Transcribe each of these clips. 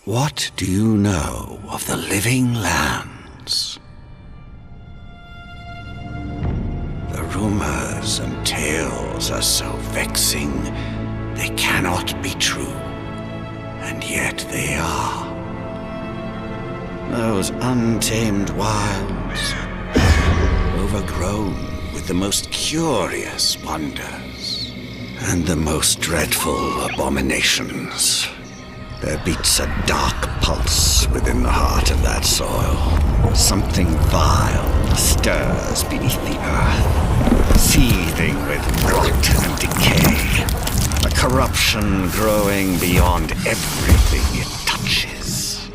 What do you know of the living lands? The rumors and tales are so vexing, they cannot be true, and yet they are. Those untamed wilds, overgrown with the most curious wonders and the most dreadful abominations. There beats a dark pulse within the heart of that soil. Something vile stirs beneath the earth, seething with rot and decay. A corruption growing beyond everything it touches.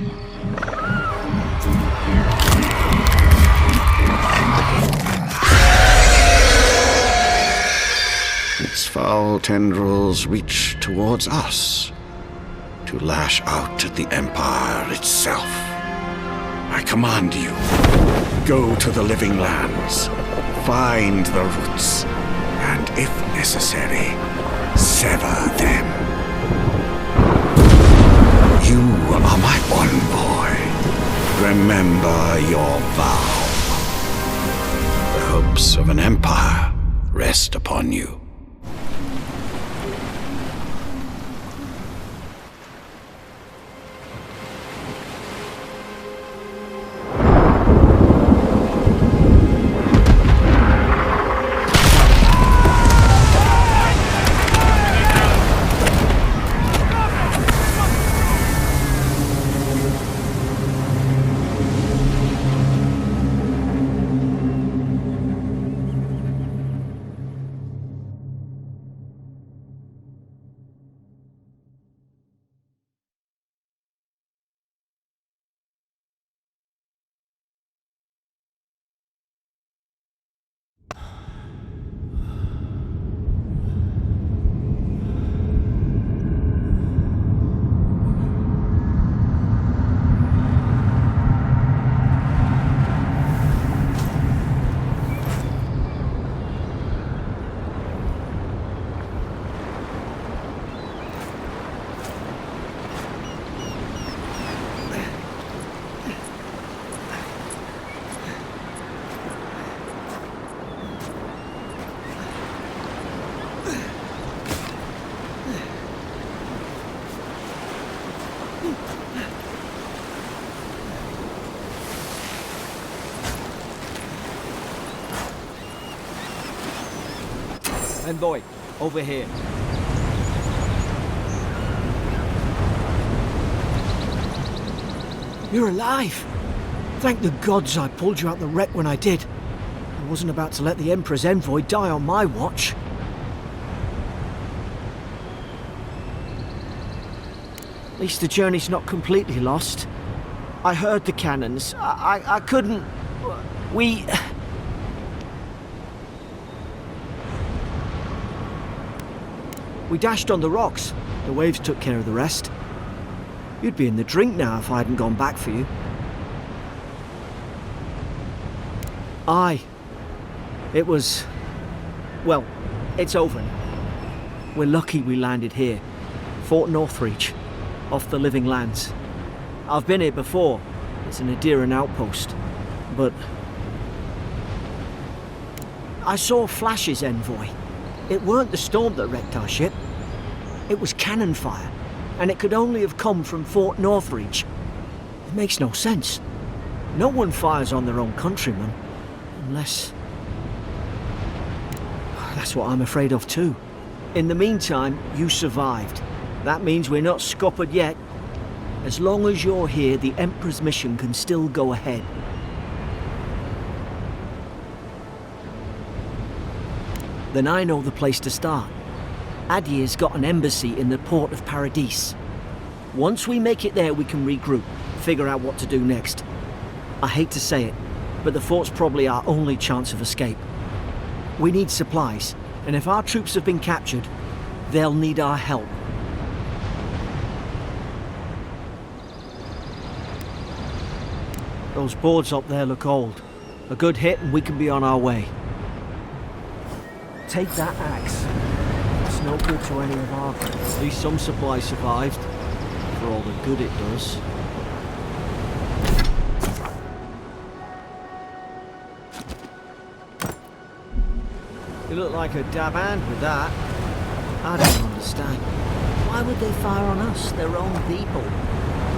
Its foul tendrils reach towards us, to lash out at the Empire itself. I command you, go to the living lands, find the roots, and if necessary, sever them. You are my envoy. Remember your vow. The hopes of an empire rest upon you. Envoy, over here. You're alive! Thank the gods I pulled you out the wreck when I did. I wasn't about to let the Emperor's envoy die on my watch. At least the journey's not completely lost. I heard the cannons. I couldn't... We dashed on the rocks. The waves took care of the rest. You'd be in the drink now if I hadn't gone back for you. Aye. It was... well, it's over now. We're lucky we landed here. Fort Northreach, off the Living Lands. I've been here before. It's an Ederan outpost. But... I saw flashes, Envoy. It weren't the storm that wrecked our ship. It was cannon fire, and it could only have come from Fort Northreach. It makes no sense. No one fires on their own countrymen, unless... That's what I'm afraid of too. In the meantime, you survived. That means we're not scuppered yet. As long as you're here, the Emperor's mission can still go ahead. Then I know the place to start. Adir's got an embassy in the port of Paradis. Once we make it there, we can regroup, figure out what to do next. I hate to say it, but the fort's probably our only chance of escape. We need supplies, and if our troops have been captured, they'll need our help. Those boards up there look old. A good hit and we can be on our way. Take that axe. It's no good to any of our... At least some supplies survived. for all the good it does. You look like a dab hand with that. I don't understand. Why would they fire on us, their own people?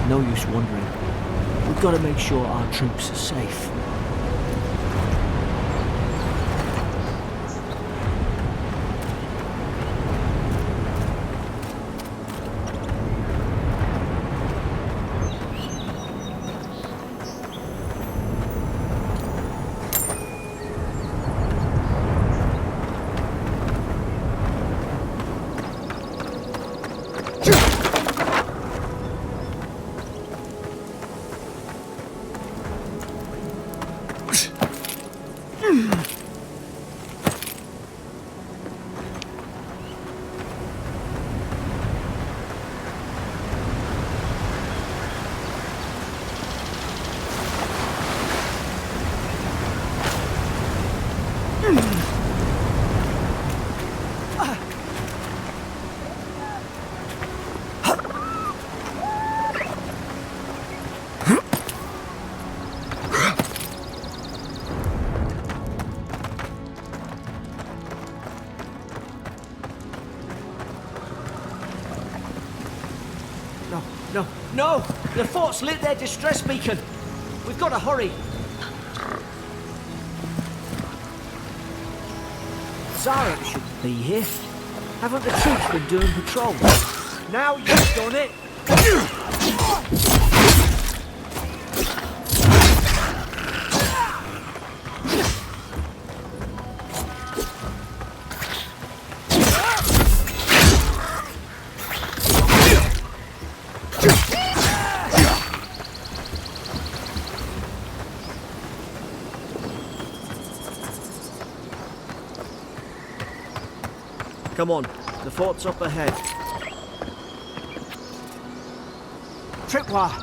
No use wondering. We've got to make sure our troops are safe. No! The fort's lit their distress beacon! We've got to hurry! Zara should be here. Haven't the troops been doing patrols? Now you've done it! Come on, the fort's up ahead. Tripwire!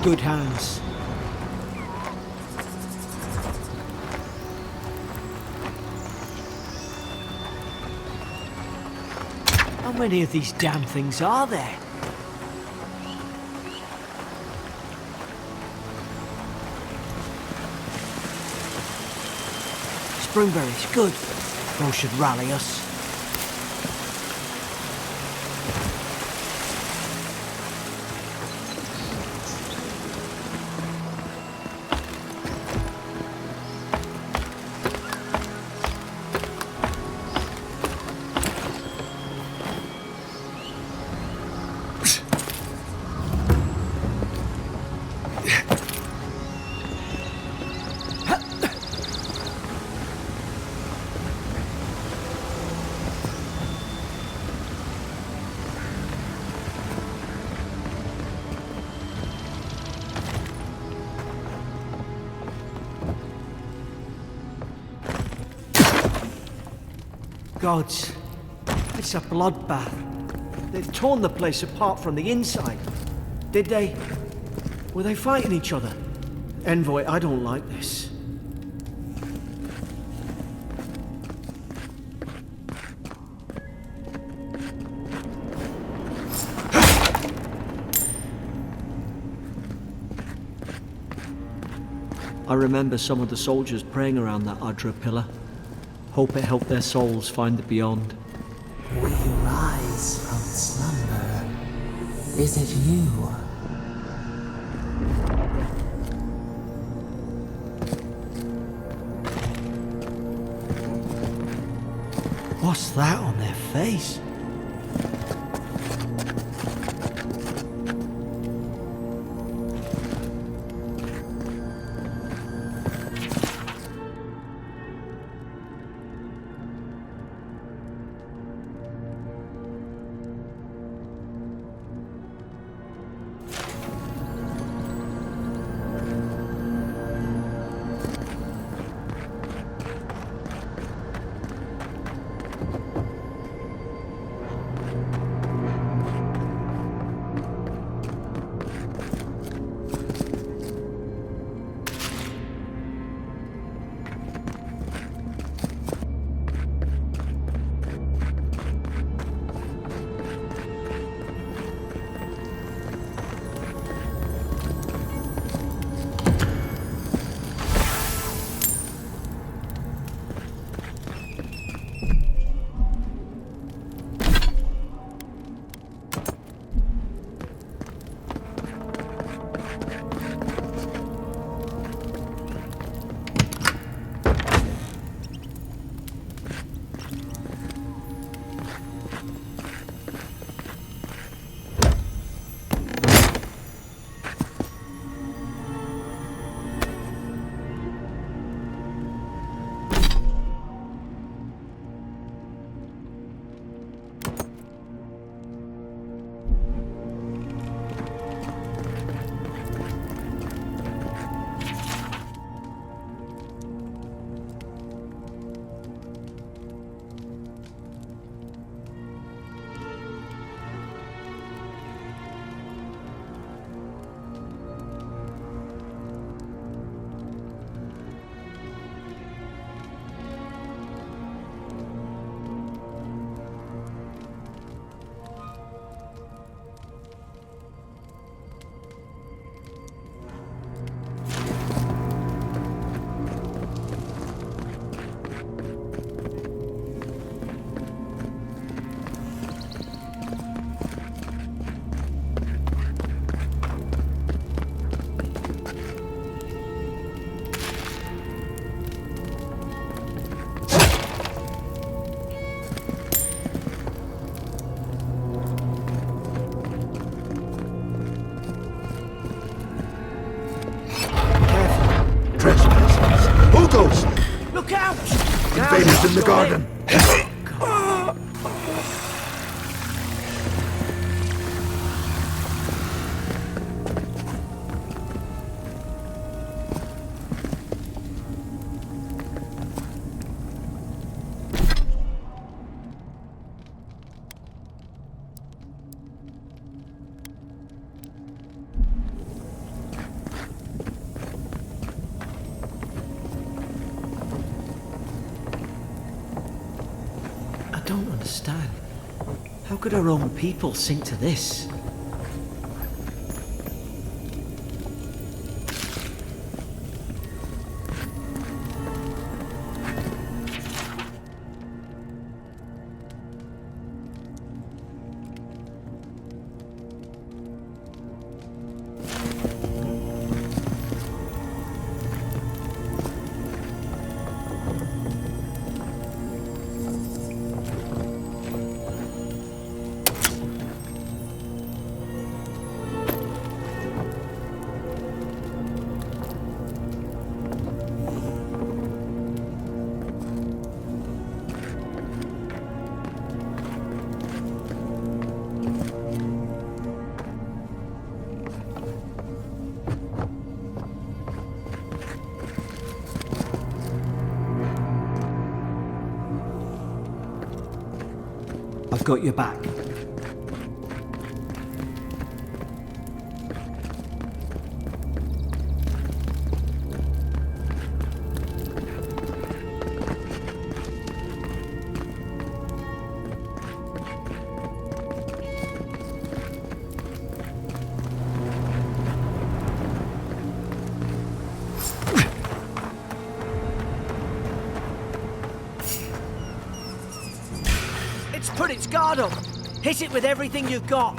Good hands. How many of these damn things are there? Springberries, good. Those should rally us. Gods, it's a bloodbath. They've torn the place apart from the inside. Did they? Were they fighting each other? Envoy, I don't like this. I remember some of the soldiers praying around that Adra pillar. Hope it helped their souls find the beyond. We rise from slumber. Is it you? What's that on their face? garden. I don't understand. How could our own people sink to this? I've got your back. It's put its guard up. Hit it with everything you've got.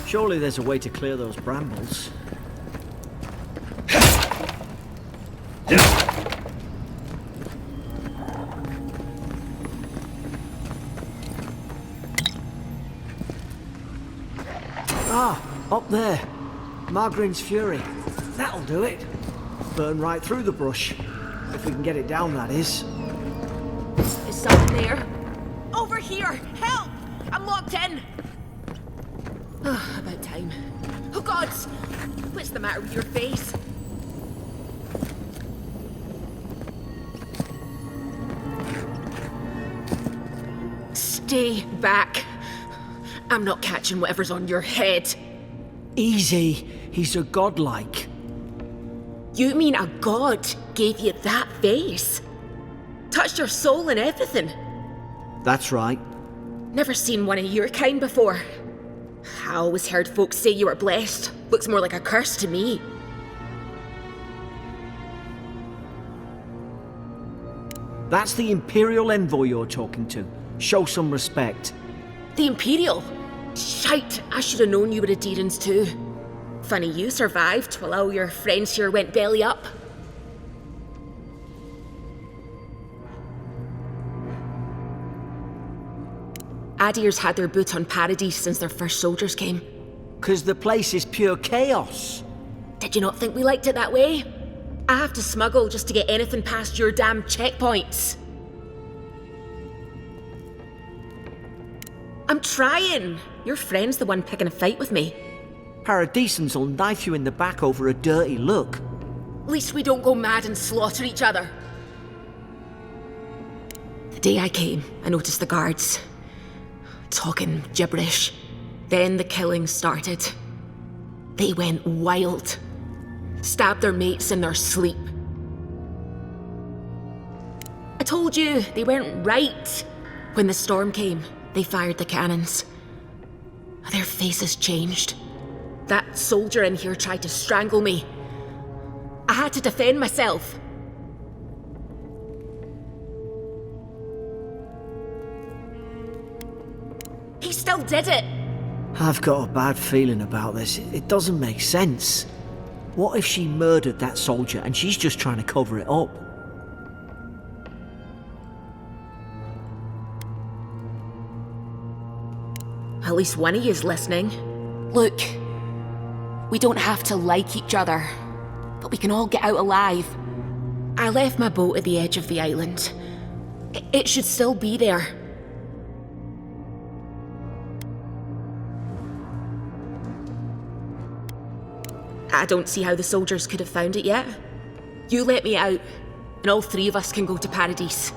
Surely there's a way to clear those brambles. Ah, up there. Margarine's Fury. That'll do it. Burn right through the brush. If we can get it down, that is. Is someone there? Over here! Help! I'm locked in! About time. Oh gods! What's the matter with your face? Stay back. I'm not catching whatever's on your head. Easy. He's a godlike. You mean a god gave you that face? Touched your soul and everything? That's right. Never seen one of your kind before. I always heard folks say you were blessed. Looks more like a curse to me. That's the Imperial envoy you're talking to. Show some respect. The Imperial? Shite, I should have known you were Adherents too. Funny you survived while all your friends here went belly up. Adir's had their boot on Paradise since their first soldiers came. 'Cause the place is pure chaos. Did you not think we liked it that way? I have to smuggle just to get anything past your damn checkpoints. I'm trying. Your friend's the one picking a fight with me. Paradisans will knife you in the back over a dirty look. At least we don't go mad and slaughter each other. The day I came, I noticed the guards talking gibberish. Then the killing started. They went wild. Stabbed their mates in their sleep. I told you, they weren't right. When the storm came, they fired the cannons. Their faces changed. That soldier in here tried to strangle me. I had to defend myself. He still did it. I've got a bad feeling about this. It doesn't make sense. What if she murdered that soldier and she's just trying to cover it up? At least one of you is listening. Look, we don't have to like each other, but we can all get out alive. I left my boat at the edge of the island. It should still be there. I don't see how the soldiers could have found it yet. You let me out, and all three of us can go to Paradise.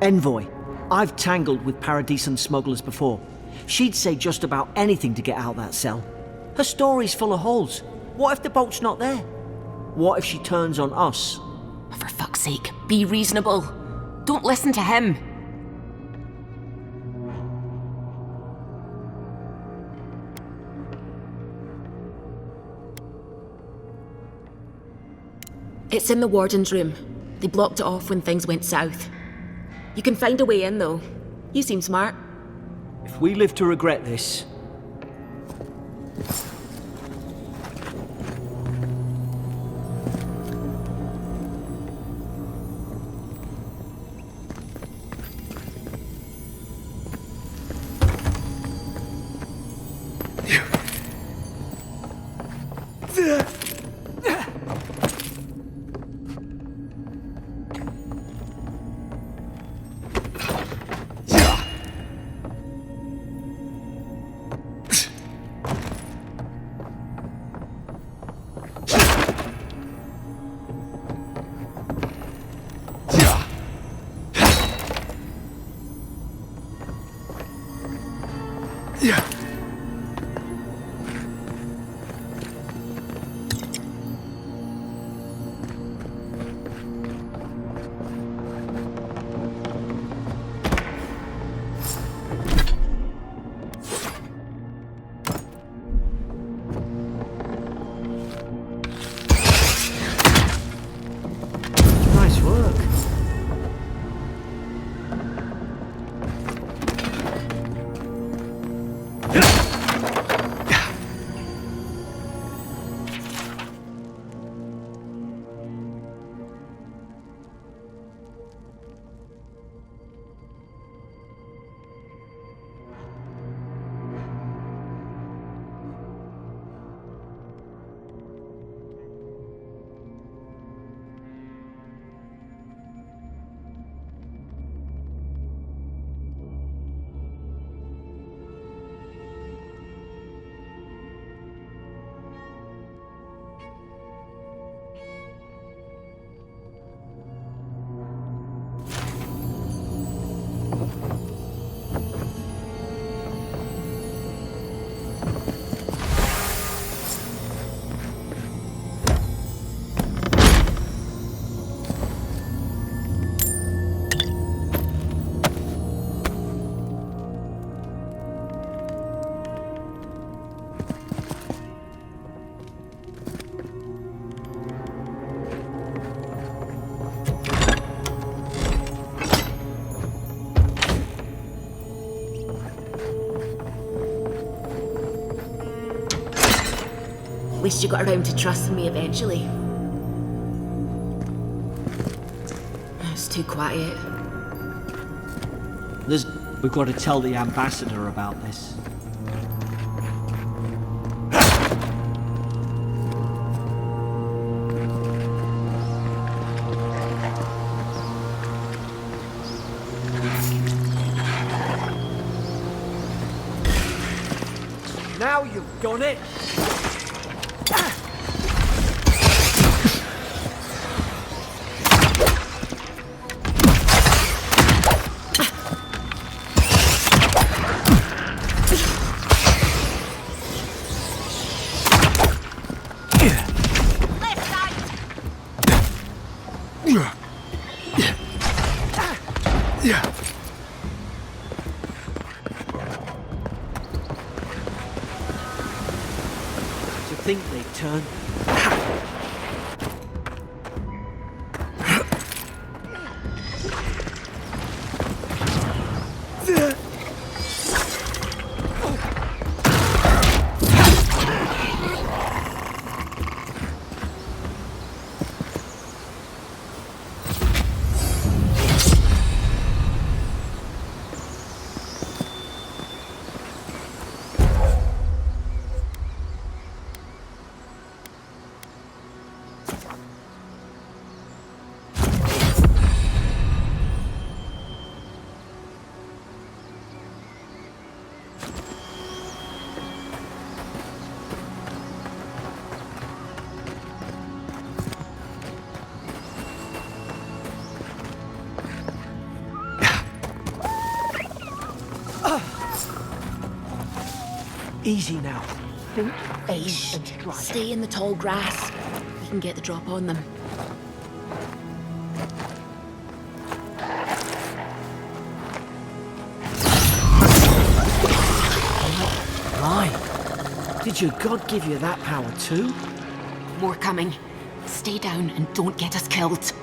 Envoy, I've tangled with Paradisan smugglers before. She'd say just about anything to get out that cell. Her story's full of holes. What if the boat's not there? What if she turns on us? For fuck's sake, be reasonable. Don't listen to him. It's in the warden's room. They blocked it off when things went south. You can find a way in, though. You seem smart. If we live to regret this... least you got around to trusting me eventually. It's too quiet. We've got to tell the ambassador about this. Now you've done it! To think they'd turn. Easy now. Think, aim, and strike. Stay in the tall grass. We can get the drop on them. Why? Did your god give you that power too? More coming. Stay down and don't get us killed.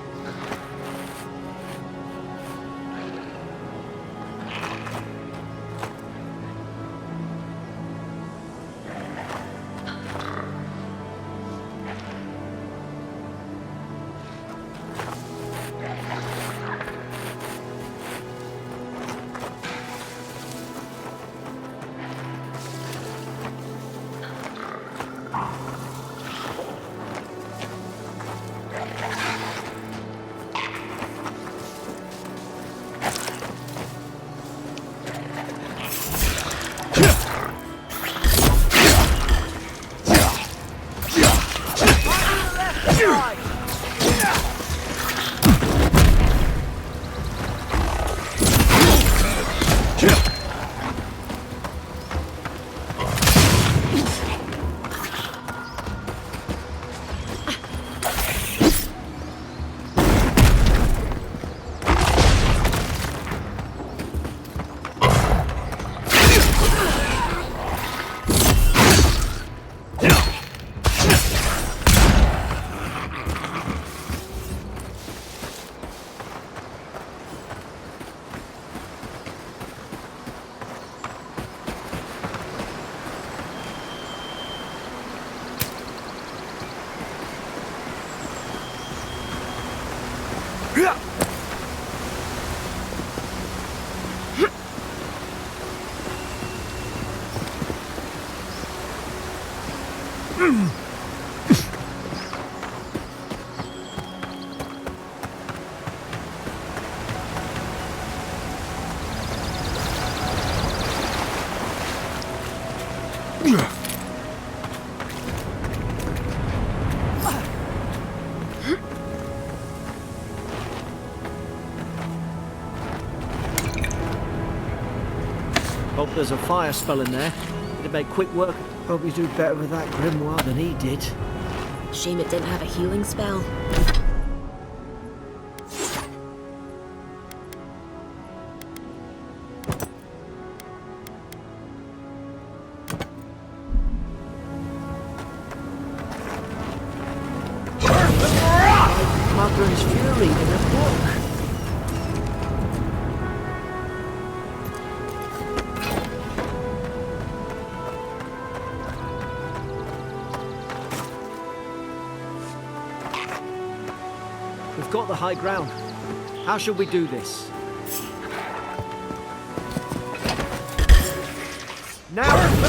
Hope there's a fire spell in there. It'd make quick work. Hope you do better with that grimoire than he did. Shame it didn't have a healing spell. Margaret's Fury in a book. We've got the high ground. How should we do this? Now!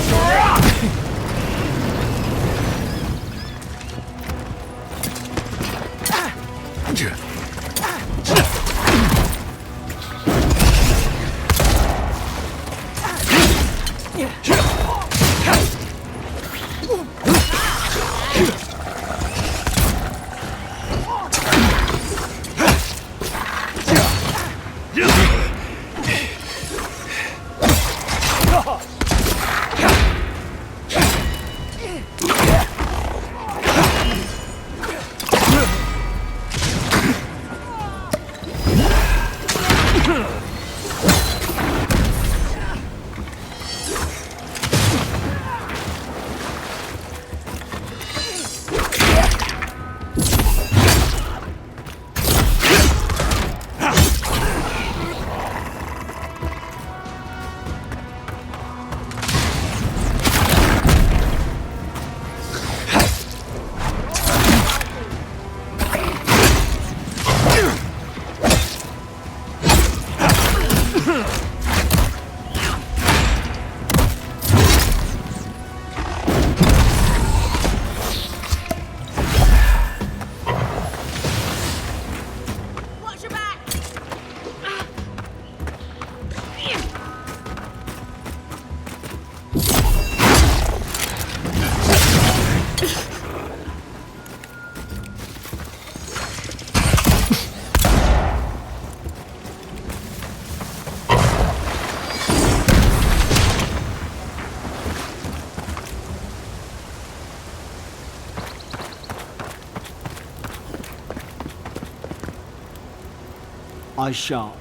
Eyes sharp.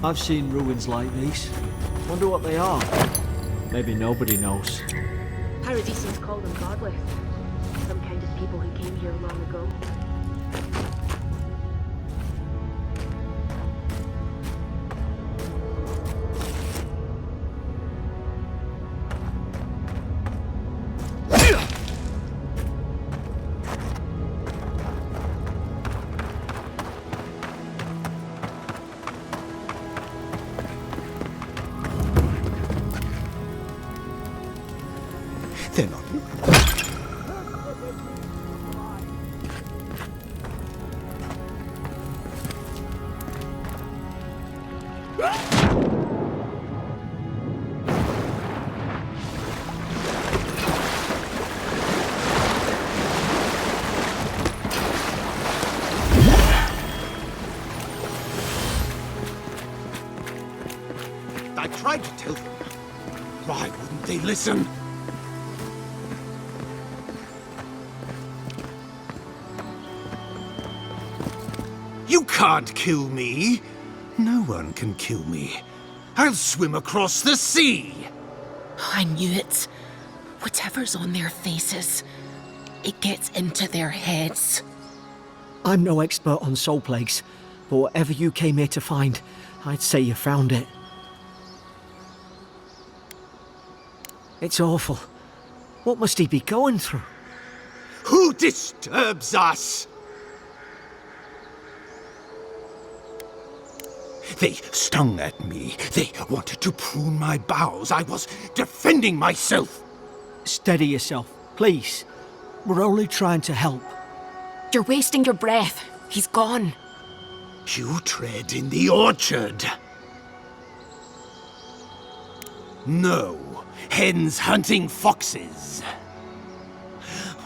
I've seen ruins like these. Wonder what they are. Maybe nobody knows. Paradisians call them godless. Some kind of people who came here long ago. They're not. I tried to tell them. Why wouldn't they listen? You can't kill me. No one can kill me. I'll swim across the sea. I knew it. Whatever's on their faces, it gets into their heads. I'm no expert on soul plagues, but whatever you came here to find, I'd say you found it. It's awful. What must he be going through? Who disturbs us? They stung at me. They wanted to prune my boughs. I was defending myself. Steady yourself, please. We're only trying to help. You're wasting your breath. He's gone. You tread in the orchard. No, hens hunting foxes.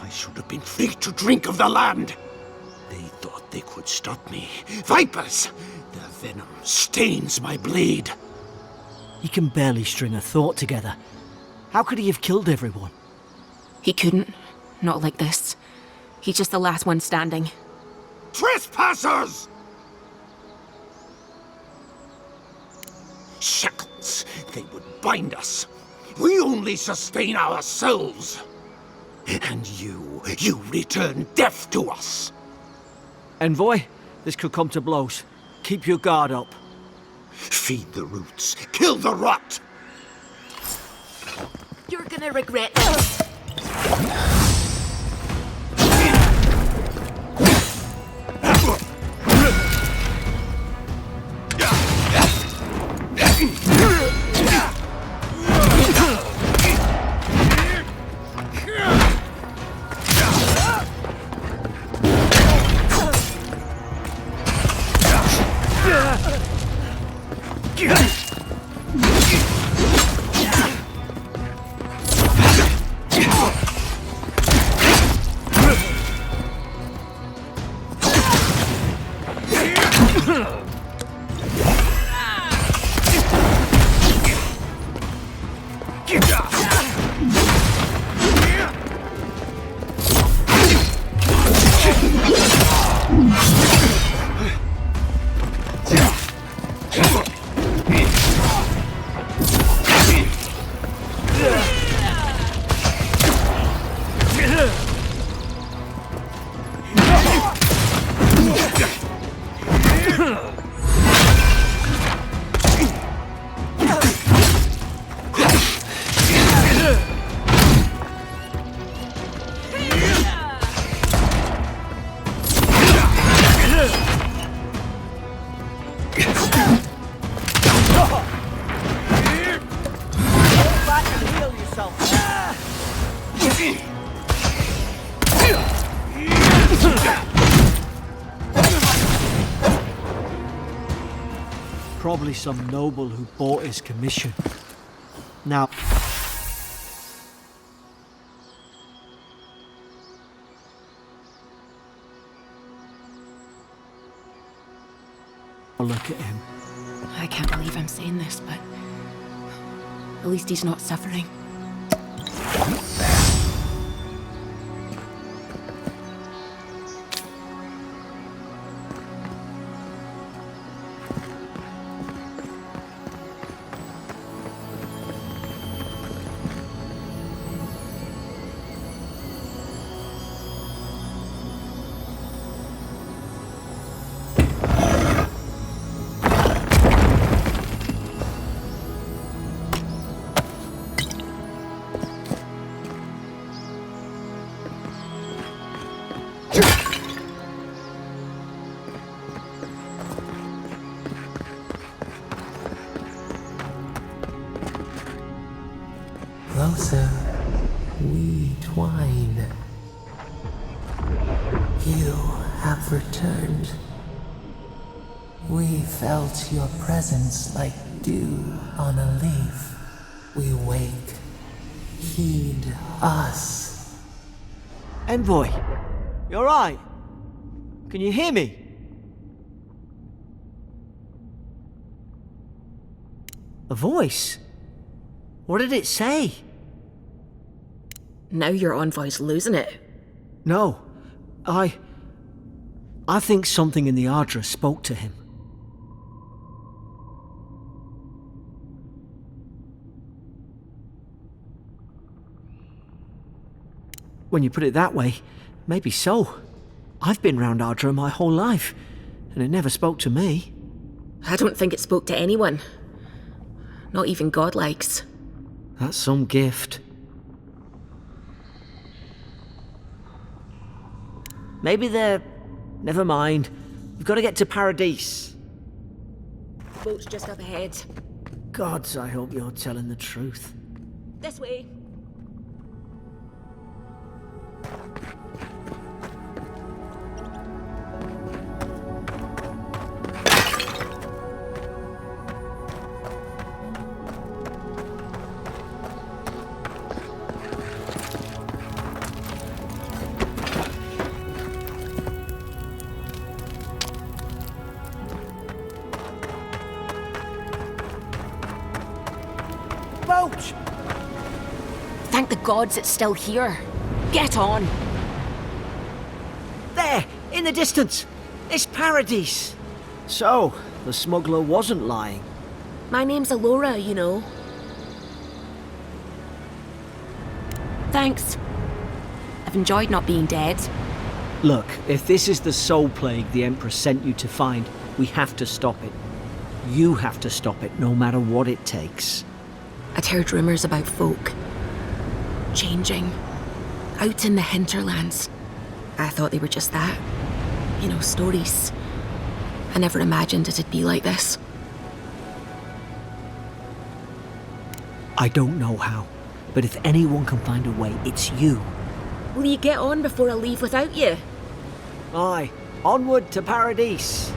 I should have been free to drink of the land. They thought they could stop me. Vipers! The venom stains my blade. He can barely string a thought together. How could he have killed everyone? He couldn't. Not like this. He's just the last one standing. Trespassers! Shackles. They would bind us. We only sustain ourselves. And you return death to us. Envoy, this could come to blows. Keep your guard up. Feed the roots. Kill the rot! You're gonna regret this. Probably some noble who bought his commission. Now... look at him. I can't believe I'm saying this, but at least he's not suffering. Closer, we twine. You have returned. We felt your presence like dew on a leaf. We wake. Heed us. Envoy, you alright? Can you hear me? A voice? What did it say? Now your envoy's losing it. No, I think something in the Ardra spoke to him. When you put it that way, maybe so. I've been round Ardra my whole life, and it never spoke to me. I don't think it spoke to anyone. Not even godlikes. That's some gift. Maybe they're... Never mind. We've got to get to Paradise. The boat's just up ahead. Gods, I hope you're telling the truth. This way. Boat! Thank the gods it's still here. Get on. There! In the distance! It's Paradise! So, the smuggler wasn't lying. My name's Eora, you know. Thanks. I've enjoyed not being dead. Look, if this is the soul plague the Empress sent you to find, we have to stop it. You have to stop it no matter what it takes. I'd heard rumours about folk changing out in the hinterlands. I thought they were just that. You know, stories. I never imagined it'd be like this. I don't know how, but if anyone can find a way, it's you. Will you get on before I leave without you? Aye, onward to Paradise.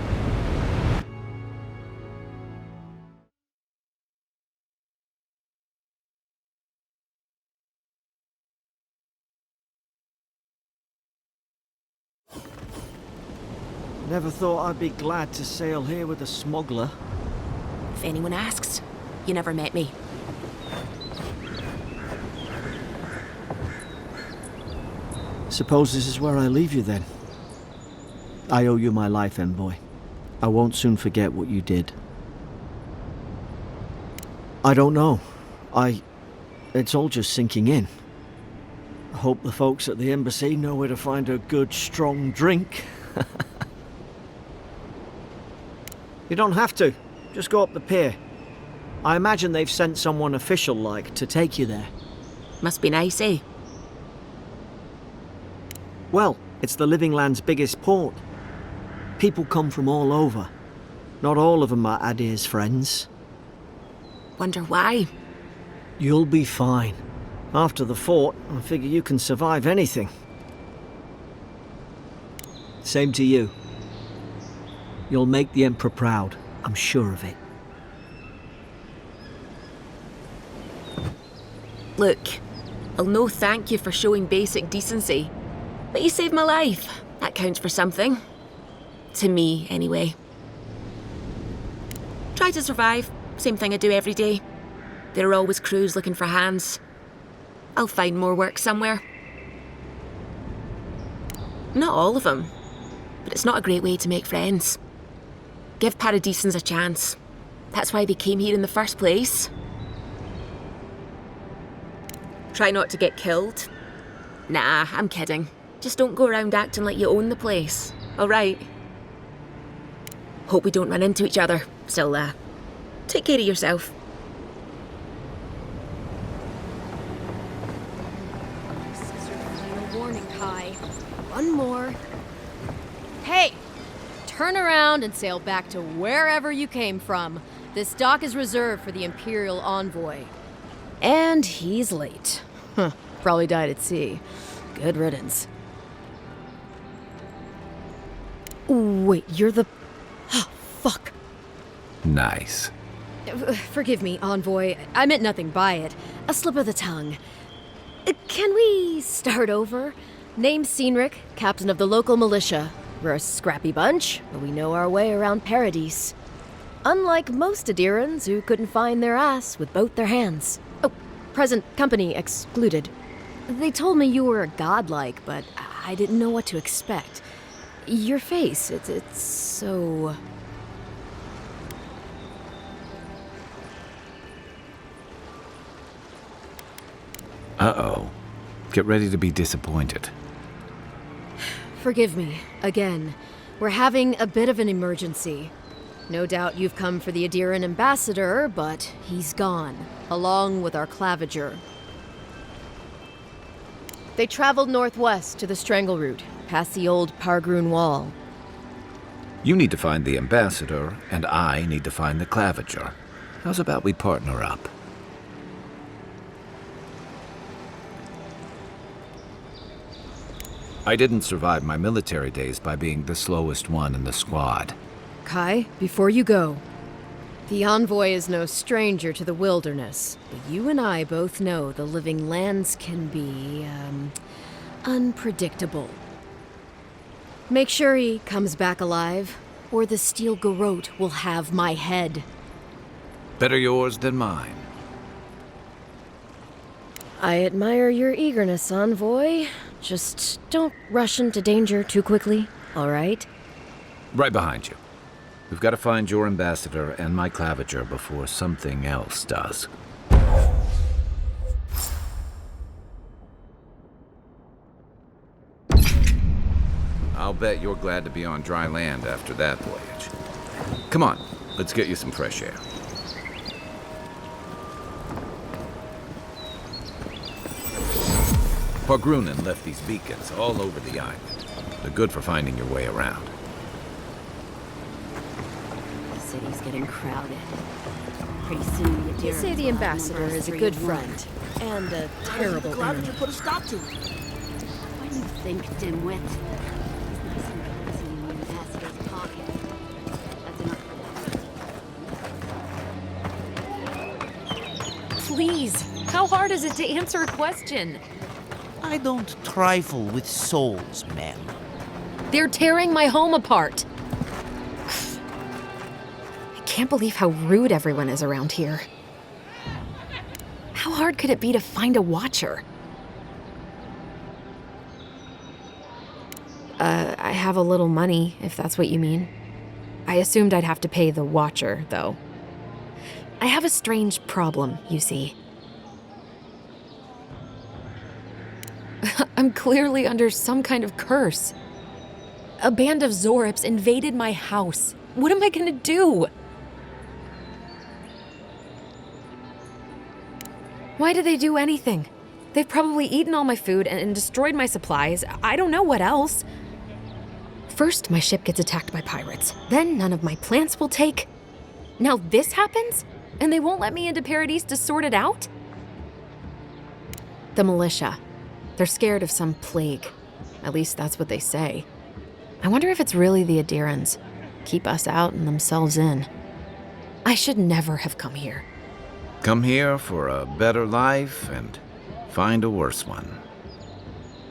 Never thought I'd be glad to sail here with a smuggler. If anyone asks, you never met me. Suppose this is where I leave you then. I owe you my life, envoy. I won't soon forget what you did. I don't know. It's all just sinking in. I hope the folks at the embassy know where to find a good, strong drink. You don't have to. Just go up the pier. I imagine they've sent someone official-like to take you there. Must be nice, eh? Well, it's the Living Land's biggest port. People come from all over. Not all of them are Adir's friends. Wonder why? You'll be fine. After the fort, I figure you can survive anything. Same to you. You'll make the Emperor proud, I'm sure of it. Look, I'll no thank you for showing basic decency. But you saved my life. That counts for something. To me, anyway. Try to survive. Same thing I do every day. There are always crews looking for hands. I'll find more work somewhere. Not all of them. But it's not a great way to make friends. Give Paradisans a chance. That's why they came here in the first place. Try not to get killed. Nah, I'm kidding. Just don't go around acting like you own the place, alright? Hope we don't run into each other. Still, take care of yourself. Final warning, Kai. One more. Hey! Turn around and sail back to wherever you came from. This dock is reserved for the Imperial Envoy. And he's late. Probably died at sea. Good riddance. Wait, you're the... Oh, fuck. Nice. Forgive me, Envoy. I meant nothing by it. A slip of the tongue. Can we start over? Name's Cynric, captain of the local militia. We're a scrappy bunch, but we know our way around Paradise. Unlike most Adirans who couldn't find their ass with both their hands. Oh, present company excluded. They told me you were godlike, but I didn't know what to expect. Your face, it's so... Uh-oh. Get ready to be disappointed. Forgive me, again. We're having a bit of an emergency. No doubt you've come for the Adiran ambassador, but he's gone, along with our claviger. They traveled northwest to the Strangle Route, past the old Pargroon Wall. You need to find the ambassador, and I need to find the claviger. How's about we partner up? I didn't survive my military days by being the slowest one in the squad. Kai, before you go, the Envoy is no stranger to the wilderness, but you and I both know the Living Lands can be, unpredictable. Make sure he comes back alive, or the Steel Garrote will have my head. Better yours than mine. I admire your eagerness, Envoy. Just don't rush into danger too quickly, all right? Right behind you. We've got to find your ambassador and my claviger before something else does. I'll bet you're glad to be on dry land after that voyage. Come on, Let's get you some fresh air. Pargrunen left these beacons all over the island. They're good for finding your way around. The city's getting crowded. Pretty soon the You say the ambassador is a good friend and a terrible enemy. put a stop to it. What do you think, dimwit? He's nice and cozy in the ambassador's pocket. That's enough for them. Please, how hard is it to answer a question? I don't trifle with souls, ma'am. They're tearing my home apart. I can't believe how rude everyone is around here. How hard could it be to find a watcher? I have a little money, if that's what you mean. I assumed I'd have to pay the watcher, though. I have a strange problem, you see. I'm clearly under some kind of curse. A band of Zorips invaded my house. What am I gonna do? Why did they do anything? They've probably eaten all my food and destroyed my supplies. I don't know what else. First, my ship gets attacked by pirates. Then none of my plants will take. Now this happens? And they won't let me into Paradise to sort it out? The militia. They're scared of some plague. At least that's what they say. I wonder if it's really the Adirans. Keep us out and themselves in. I should never have come here. Come here for a better life and find a worse one.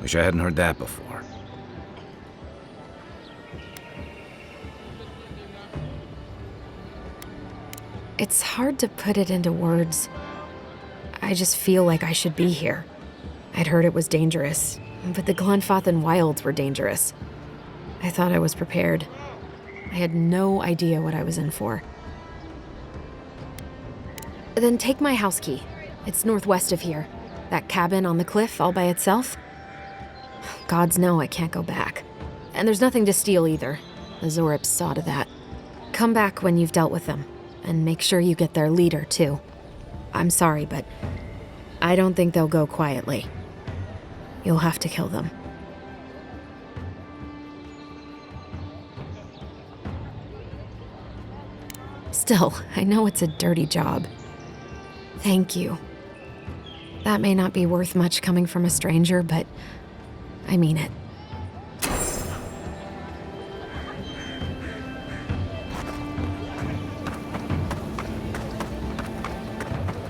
Wish I hadn't heard that before. It's hard to put it into words. I just feel like I should be here. I'd heard it was dangerous, but the Glenfathan wilds were dangerous. I thought I was prepared. I had no idea what I was in for. Then take my house key. It's northwest of here. That cabin on the cliff all by itself. Gods know I can't go back. And there's nothing to steal either. The Zorips saw to that. Come back when you've dealt with them, and make sure you get their leader, too. I'm sorry, but I don't think they'll go quietly. You'll have to kill them. Still, I know it's a dirty job. Thank you. That may not be worth much coming from a stranger, but I mean it.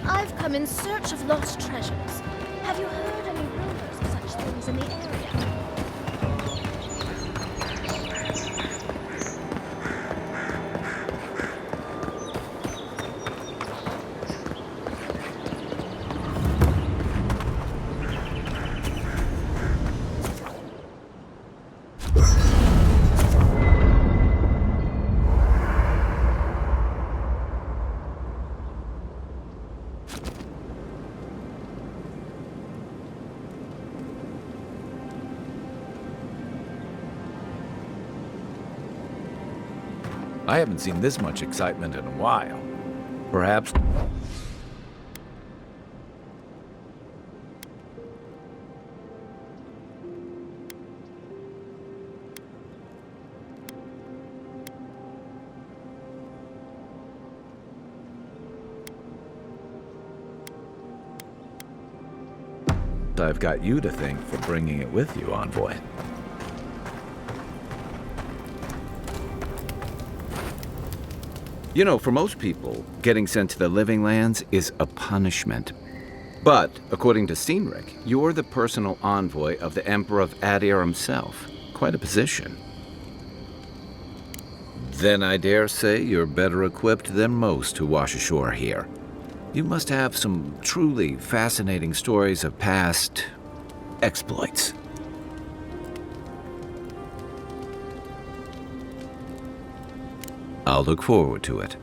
I've come in search of lost treasures. Have you heard any rumors of such things in the area? I haven't seen this much excitement in a while. Perhaps... I've got you to thank for bringing it with you, Envoy. You know, for most people, getting sent to the Living Lands is a punishment. But, according to Cynric, you're the personal envoy of the Emperor of Adir himself. Quite a position. Then I dare say you're better equipped than most who wash ashore here. You must have some truly fascinating stories of past exploits. I'll look forward to it.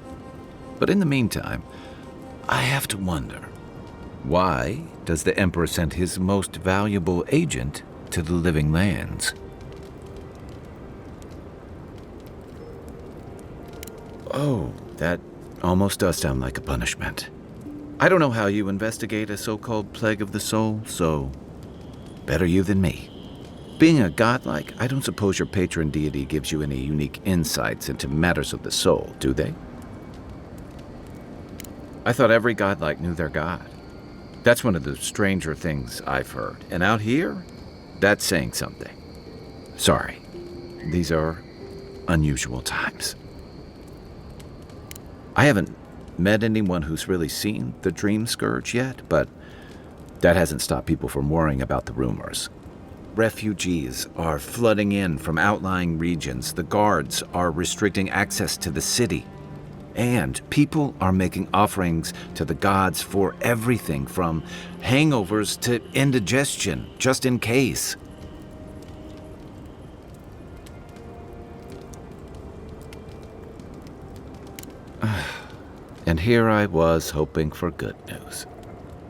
But in the meantime, I have to wonder, why does the Emperor send his most valuable agent to the Living Lands? Oh, that almost does sound like a punishment. I don't know how you investigate a so-called plague of the soul, so better you than me. Being a godlike, I don't suppose your patron deity gives you any unique insights into matters of the soul, do they? I thought every godlike knew their god. That's one of the stranger things I've heard. And out here, that's saying something. Sorry, these are unusual times. I haven't met anyone who's really seen the Dream Scourge yet, but that hasn't stopped people from worrying about the rumors. Refugees are flooding in from outlying regions. The guards are restricting access to the city. And people are making offerings to the gods for everything from hangovers to indigestion, just in case. And here I was hoping for good news.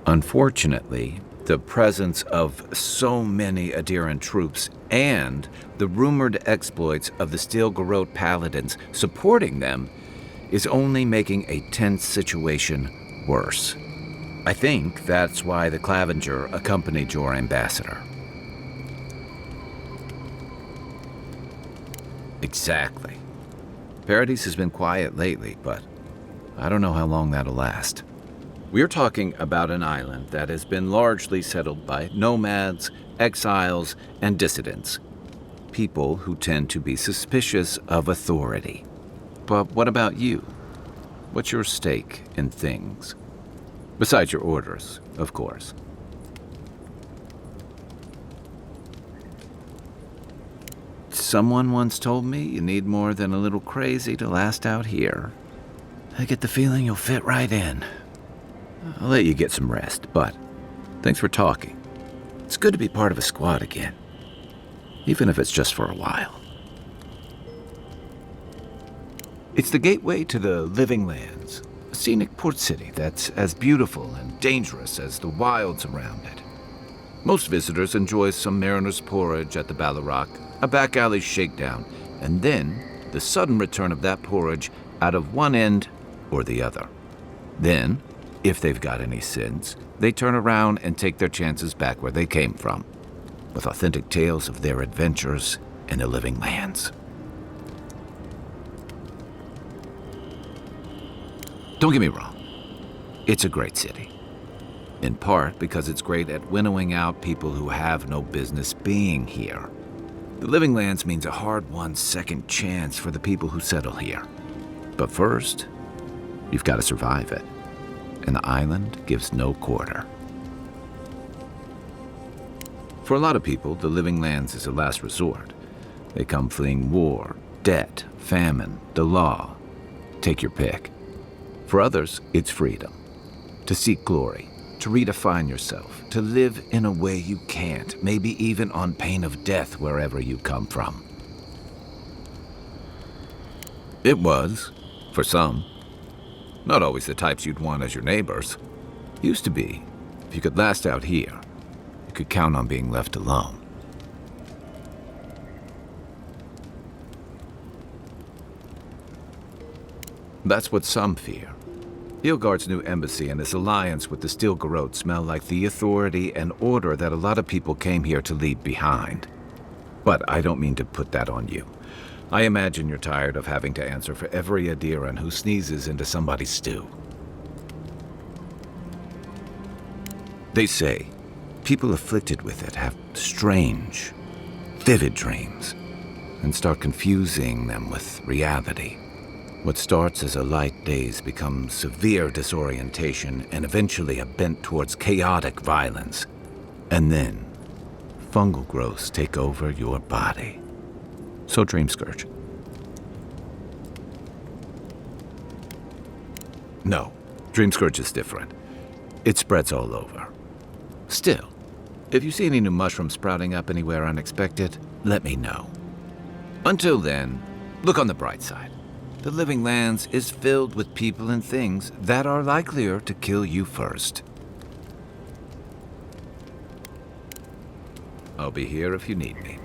Unfortunately, the presence of so many Adiran troops and the rumored exploits of the Steel Garrote paladins supporting them is only making a tense situation worse. I think that's why the Clavenger accompanied your ambassador. Exactly. Paradise has been quiet lately, but I don't know how long that'll last. We're talking about an island that has been largely settled by nomads, exiles, and dissidents. People who tend to be suspicious of authority. But what about you? What's your stake in things? Besides your orders, of course. Someone once told me you need more than a little crazy to last out here. I get the feeling you'll fit right in. I'll let you get some rest, but thanks for talking. It's good to be part of a squad again, even if it's just for a while. It's the gateway to the Living Lands, a scenic port city that's as beautiful and dangerous as the wilds around it. Most visitors enjoy some mariner's porridge at the Ballarrock, a back alley shakedown, and then the sudden return of that porridge out of one end or the other. Then, if they've got any sins, they turn around and take their chances back where they came from, with authentic tales of their adventures in the Living Lands. Don't get me wrong, it's a great city. In part because it's great at winnowing out people who have no business being here. The Living Lands means a hard-won second chance for the people who settle here. But first, you've got to survive it. And the island gives no quarter. For a lot of people, the Living Lands is a last resort. They come fleeing war, debt, famine, the law. Take your pick. For others, it's freedom. To seek glory, to redefine yourself, to live in a way you can't, maybe even on pain of death wherever you come from. It was, for some. Not always the types you'd want as your neighbors. Used to be. If you could last out here, you could count on being left alone. That's what some fear. Hilgard's new embassy and his alliance with the Steel Garrote smell like the authority and order that a lot of people came here to leave behind. But I don't mean to put that on you. I imagine you're tired of having to answer for every Adiran who sneezes into somebody's stew. They say people afflicted with it have strange, vivid dreams and start confusing them with reality. What starts as a light daze becomes severe disorientation and eventually a bent towards chaotic violence. And then, fungal growths take over your body. So Dream Scourge. No, Dream Scourge is different. It spreads all over. Still, if you see any new mushrooms sprouting up anywhere unexpected, let me know. Until then, look on the bright side. The Living Lands is filled with people and things that are likelier to kill you first. I'll be here if you need me.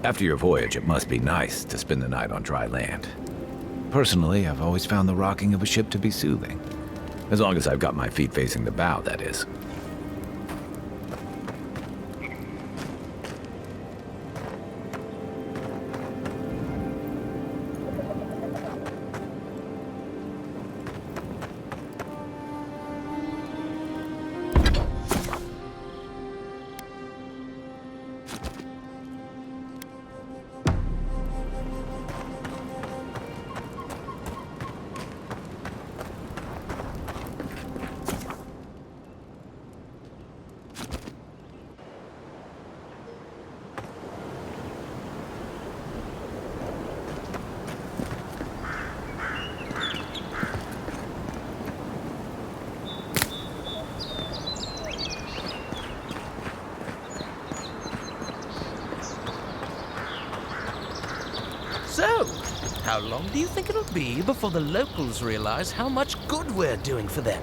After your voyage, it must be nice to spend the night on dry land. Personally, I've always found the rocking of a ship to be soothing. As long as I've got my feet facing the bow, that is. So, how long do you think it'll be before the locals realize how much good we're doing for them?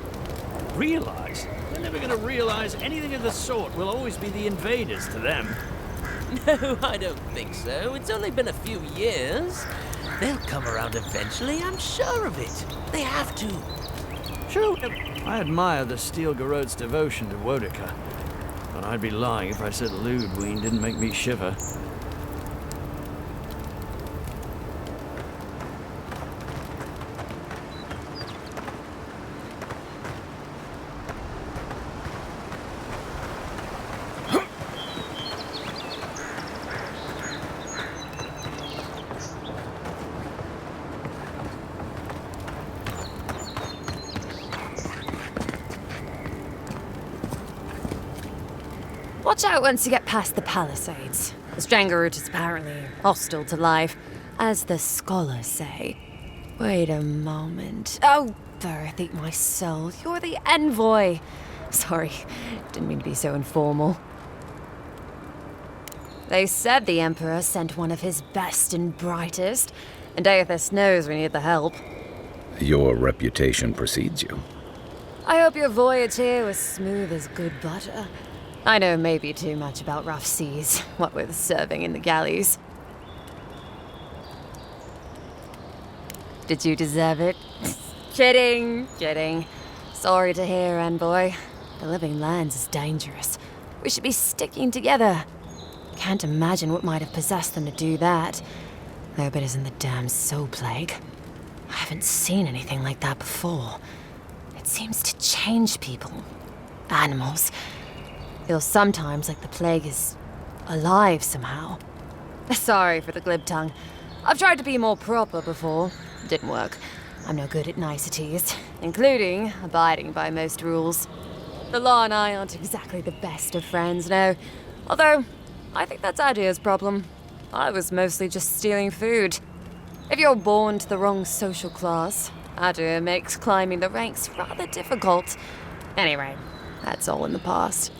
Realize? They're never gonna realize anything of the sort. We'll always be the invaders to them. No, I don't think so. It's only been a few years. They'll come around eventually, I'm sure of it. They have to. Sure. I admire the Steel Garrote's devotion to Wodica, but I'd be lying if I said Ludwig didn't make me shiver. Watch out once you get past the palisades. The Strangerroot is apparently hostile to life, as the scholars say. Wait a moment. Oh, Birth, eat my soul. You're the envoy. Sorry, didn't mean to be so informal. They said the Emperor sent one of his best and brightest, and Aethys knows we need the help. Your reputation precedes you. I hope your voyage here was smooth as good butter. I know maybe too much about rough seas, what with serving in the galleys. Did you deserve it? Kidding. Sorry to hear, envoy. The living lands is dangerous. We should be sticking together. Can't imagine what might have possessed them to do that. I hope it isn't the damn soul plague. I haven't seen anything like that before. It seems to change people. Animals. Feels sometimes like the plague is alive somehow. Sorry for the glib tongue. I've tried to be more proper before. Didn't work. I'm no good at niceties, including abiding by most rules. The law and I aren't exactly the best of friends, no. Although, I think that's Adia's problem. I was mostly just stealing food. If you're born to the wrong social class, Adia makes climbing the ranks rather difficult. Anyway, that's all in the past.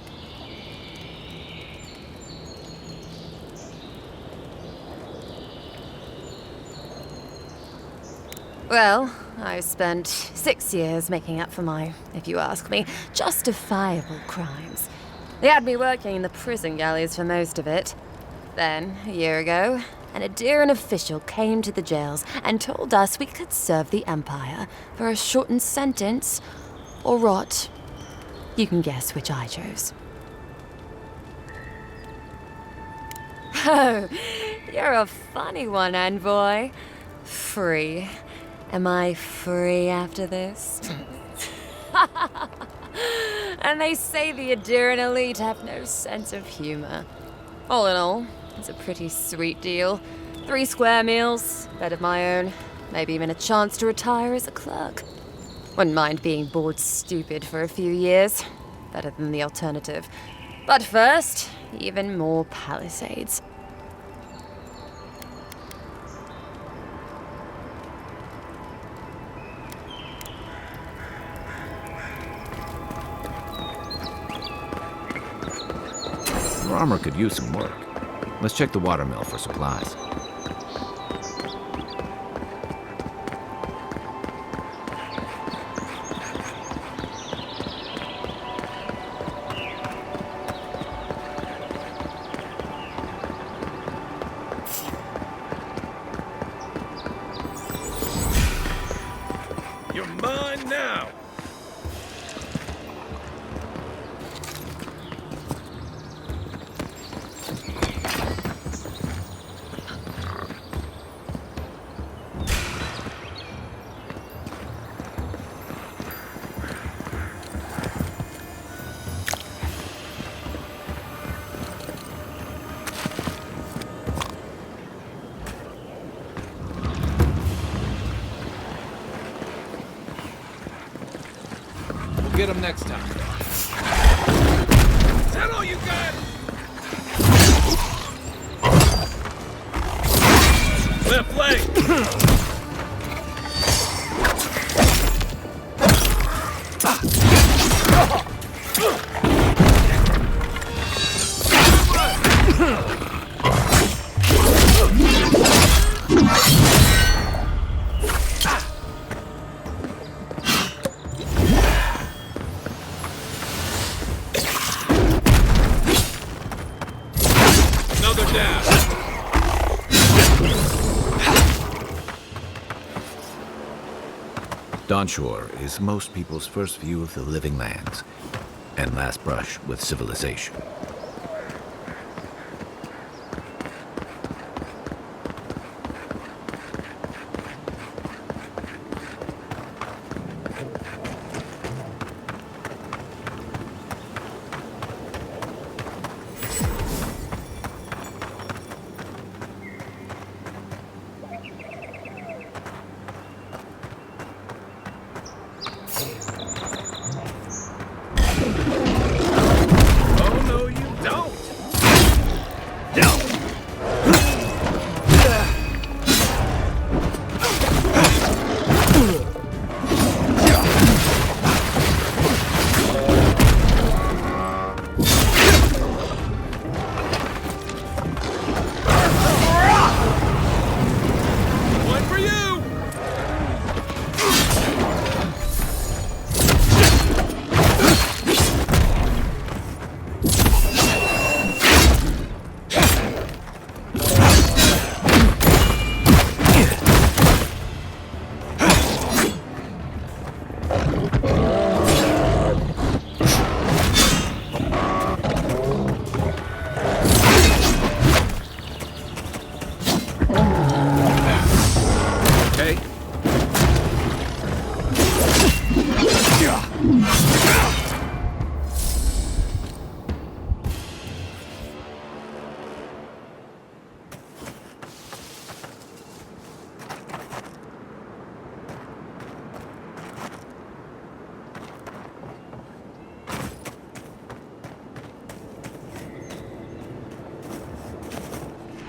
Well, I spent 6 years making up for my, if you ask me, justifiable crimes. They had me working in the prison galleys for most of it. Then, a year ago, an Aediran official came to the jails and told us we could serve the Empire for a shortened sentence or rot. You can guess which I chose. Oh, you're a funny one, envoy. Free. Am I free after this? And they say the Aediran elite have no sense of humor. All in all, it's a pretty sweet deal. 3 square meals, bed of my own, maybe even a chance to retire as a clerk. Wouldn't mind being bored stupid for a few years. Better than the alternative. But first, even more palisades. Your armor could use some work. Let's check the watermill for supplies. You're mine now! Get him next time. Is that all you got? Left leg! Dawnshore is most people's first view of the living lands and last brush with civilization.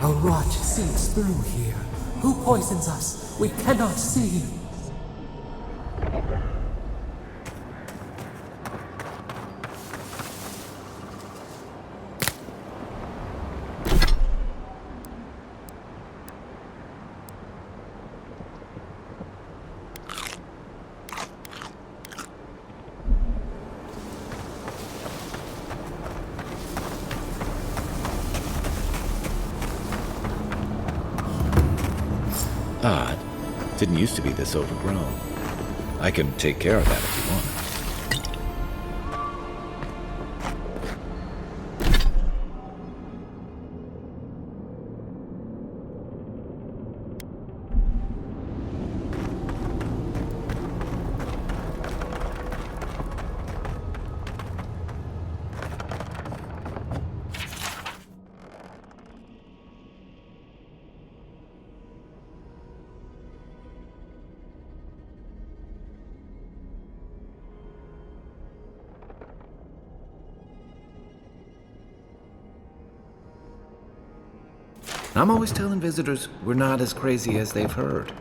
A rot seeps through here. Who poisons us? We cannot see. Odd. Didn't used to be this overgrown. I can take care of that if you want. I'm always telling visitors we're not as crazy as they've heard.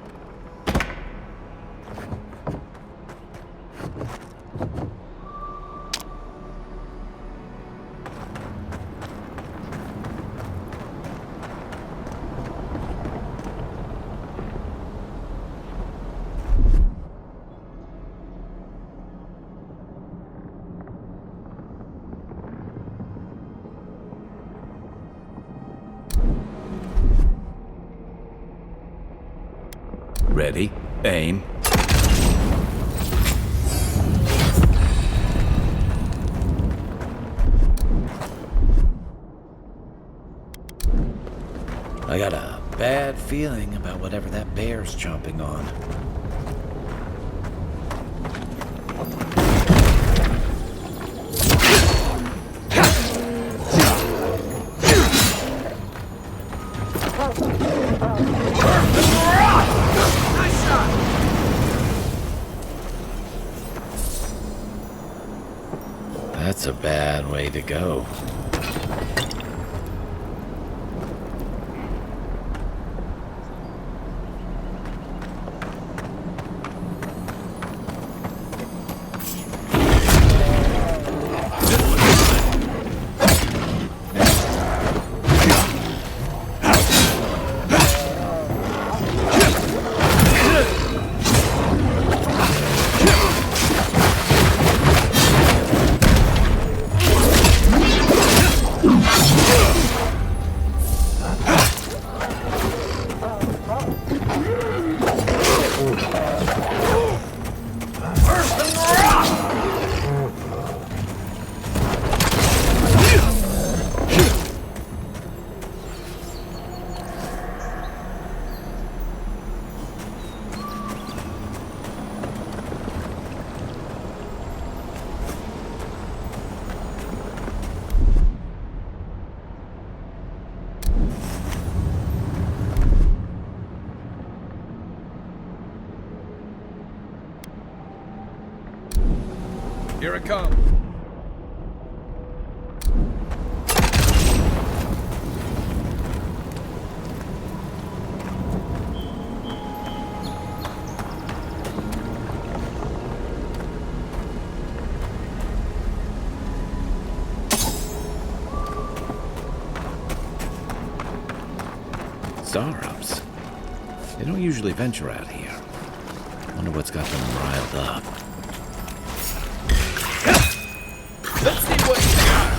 Ready, aim. feeling about whatever that bear's chomping on. That's a bad way to go. Here it comes. Zarops. They don't usually venture out here. Wonder what's got them riled up. Let's see what you got.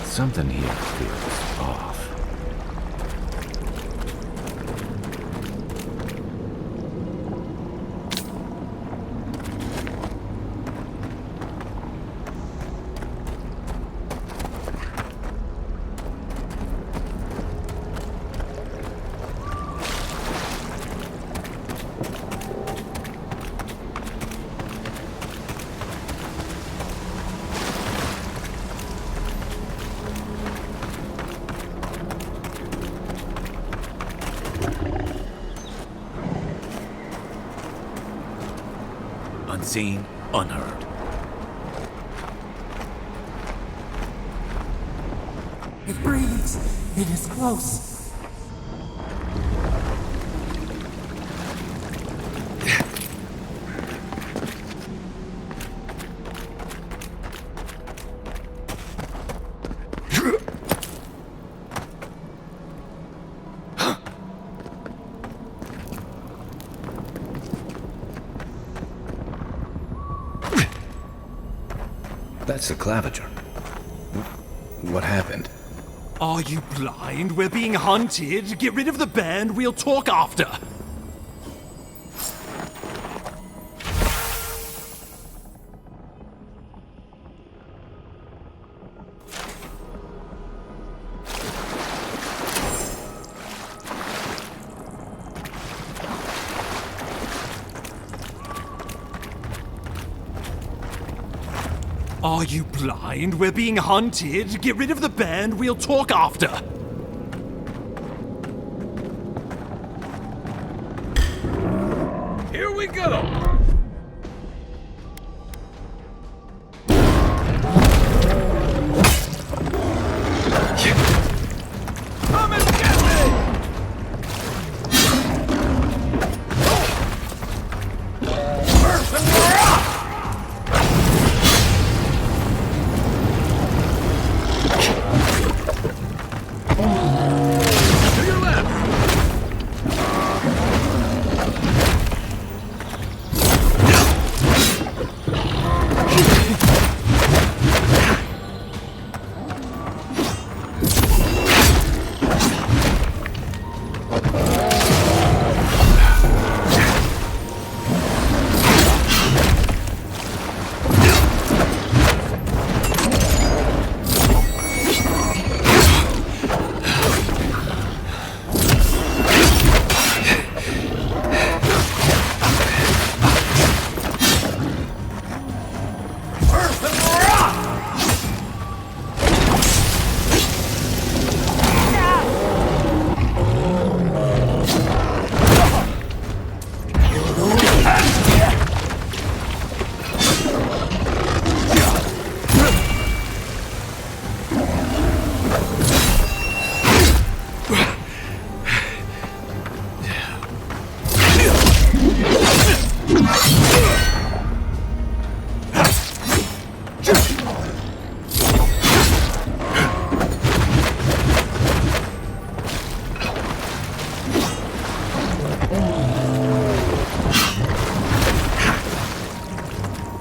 Something here feels off. Unseen, unheard. It breathes. It is close. That's the claviger. What happened? Are you blind? We're being hunted. Get rid of the bear and we'll talk after. Are you blind? We're being hunted. Get rid of the band, we'll talk after. Here we go! Come and get me! First and we're up! To your left!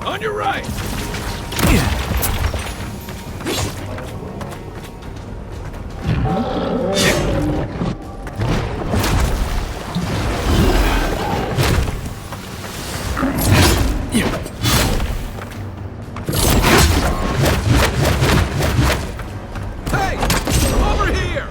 On your right! Hey! Over here!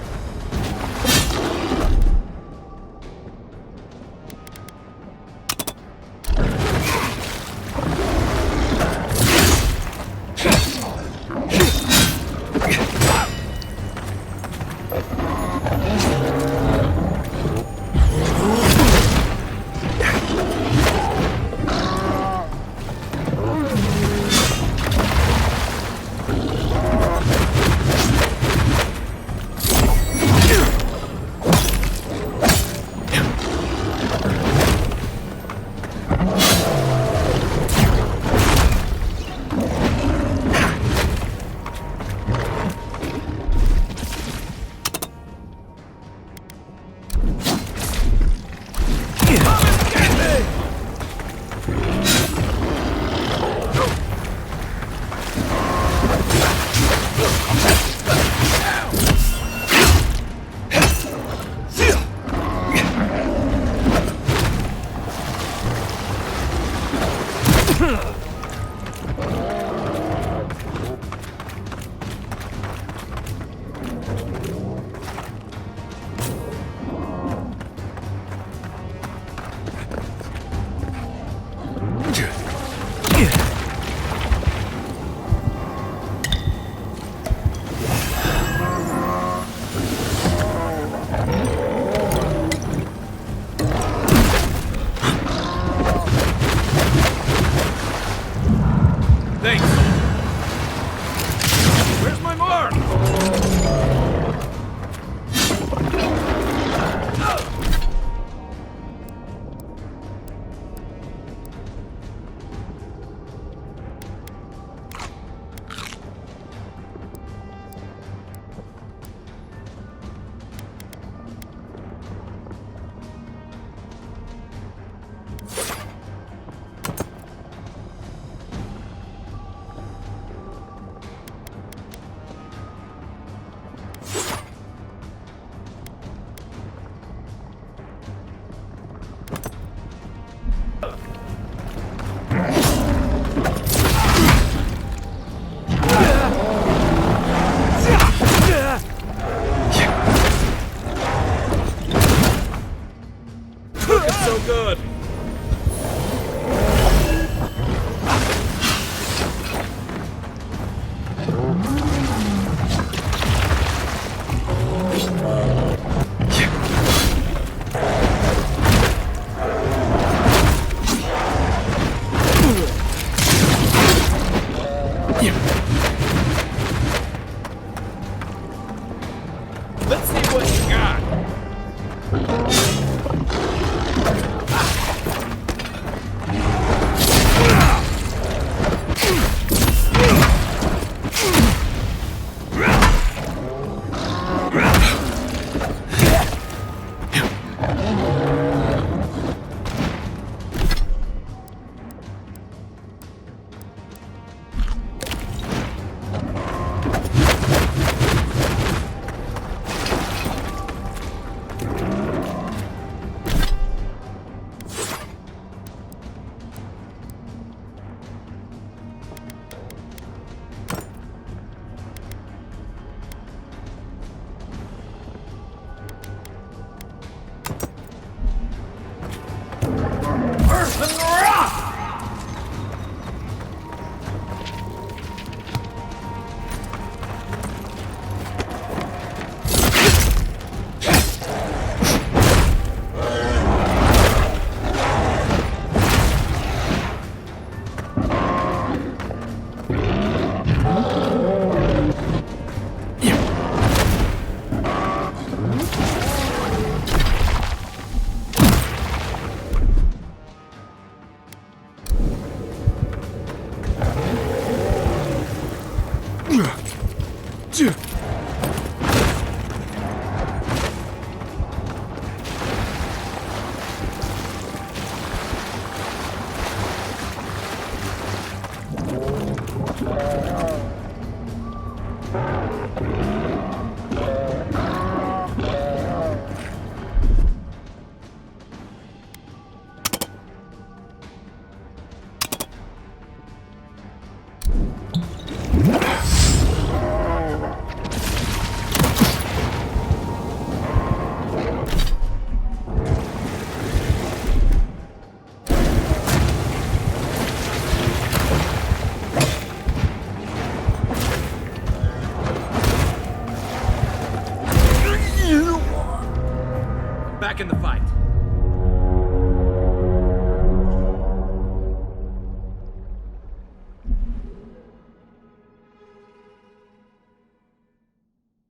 back in the fight.